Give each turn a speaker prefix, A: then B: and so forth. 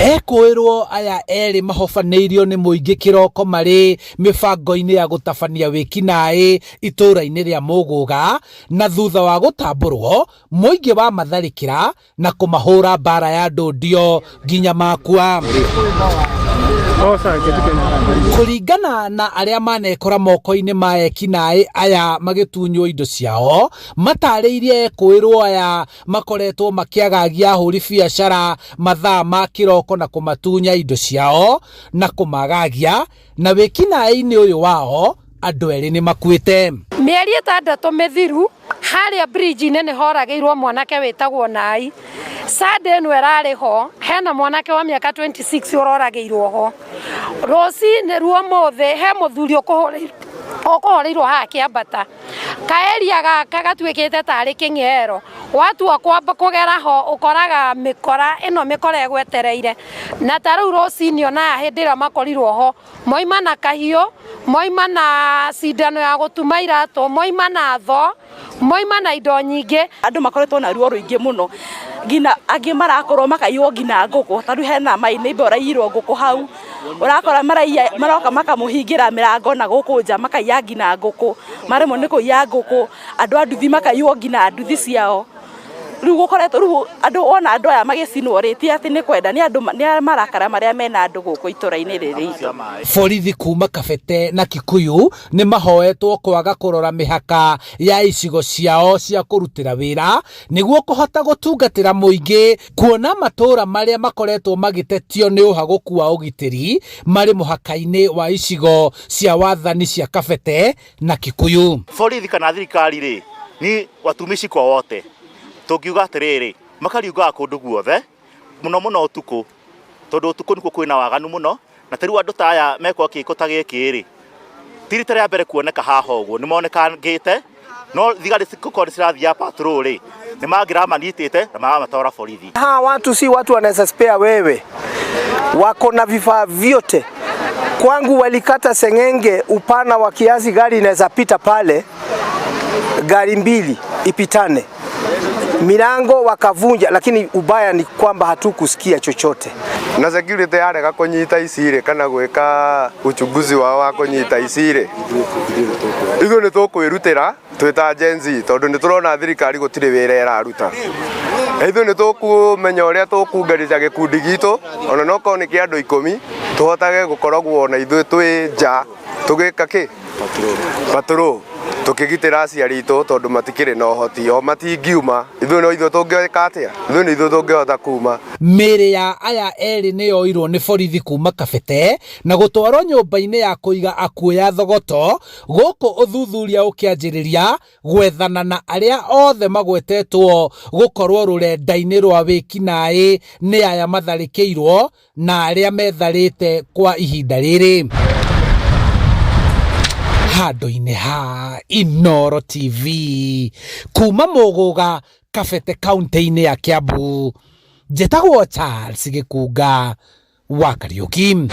A: Ekwirwo aya eri mahofaneirio ni muingi kiroko mari mibango-ini ya gutabania wikinaĩ itura-ini ria Mũgũga, na thutha wa gutamburwo muingi wa matharikira na kumahura mbara ya ndundio nginya makua. Kuringana na aria manekora moko-ini ma ekinaĩ aya magitunywo indo ciao, matariirie ekwirwo aya makoretwo makiagagia ahuri biacara mathaa ma kiroko na kumatunya indo ciao na kumagagia, na wikinaĩ-ini uyu wao andu eri ni makuite.
B: Mieri 6 mithiru haria bridge nene horageirwo mwanake witagwo Nai. Sade ĩno ĩrarĩ ho, hena mwanake wa miaka 26 ũrorageirwo ho. Rũcinĩ ruo mũthĩ he mũthuri ũkũhoreirwo haha Kĩambata. Kaeria gaka gatuĩkĩte tarĩ kĩng'ero. Watua kwamba kũgera ho ũkoraga mĩkora ĩno mĩkora ĩgwetereire. Na tarĩu rũcinĩ ona hĩndĩ ĩrĩa makorirwo ho, moima na kahiũ, moima na cindano ya gũtuma iratũ, moima na tho, moima na indo nyingĩ.
C: Andũ makoretwo na ruo rũingĩ mũno. Ngina angĩ marakorwo makaiywo ngina ngũkũ, tondũ hena maineiba ũraiyirwo ngũkũ hau. Urakora maraiya maroka makamuhingira mirango na gũkũ nja makaiya ngina ngũkũ, maremwo nĩ kũiya ngũkũ, andũ a nduthi makaiywo ngina nduthi ciao. Riu gukoretwo riu andu ona andu aya magicinwo riti ati ni kwenda ni andu ni marakara maria mena andu guku itura-ini riri.
A: Borithi kuma Kabete na Kikuyu ni mahoetwo kwaga kurora mihaka ya icigo ciao cia kurutira wira niguo kuhota gutungatira muingi, kuona matura maria makoretwo magitetio ni uhaguku wa ugitiri mari muhaka-ini wa icigo cia wathani cia Kabete na Kikuyu.
D: Borithi kana thirikari ri ni watumishi kwa wote. Tungiuga atiriri makariuga kundu guothe muno muno utuku, tondu utuku nikuo kwina waganu muno, na tariu andu ta aya mekwo kiko ta giki ri tirita ria mbere kuoneka haha uguo ni monekangite, no thigari cikukori cirathia patrol ri ni mangira manitite na mamatwara borithi.
E: Hawa watu si watu wanaweza spare wewe, wako na vifaa vyote. Kwangu walikata sengenge upana wa kiasi gari inaweza pita pale, gari mbili ipitane, milango wakavunja, lakini ubaya ni kwamba hatukusikia chochote.
F: Na security yarega kunyita icire kana gwika uchunguzi wa kunyita icire. Ithu ni tukwirutira twita Gen-Z tondu ni turona thirikari gutire wira iraruta. Ithu ni tukumenya uria tukungarija gikundi gitu, ona noko ni kia andu 10 tuhotage gukoragwo na ithu twi nja tugika ki patrol tukigitira aciari itu tondu matikire na uhoti o matingiuma. Ithu no ithu tungika atia, ithu ni ithu tungihota kuma.
A: Mĩĩrĩ ya aya eri nĩ yoirwo nĩ borithi kuma Kabete na gũtwarwo nyũmba-inĩ ya kũiga akuũ ya Thogoto, gũkũ ũthuthuria ũkĩanjĩrĩria gwethana na arĩa othe magwetetwo gũkorwo rũrenda-inĩ rwa wĩkinaĩ nĩ aya matharĩkĩirwo na arĩa metharĩte kwa ihinda rĩrĩ. Handũ-inĩ ha Inooro TV kuma Mũgũga, Kabete kaunti-inĩ ya Kiambu, njĩtagwo Charles Gĩkunga wa Kariũki.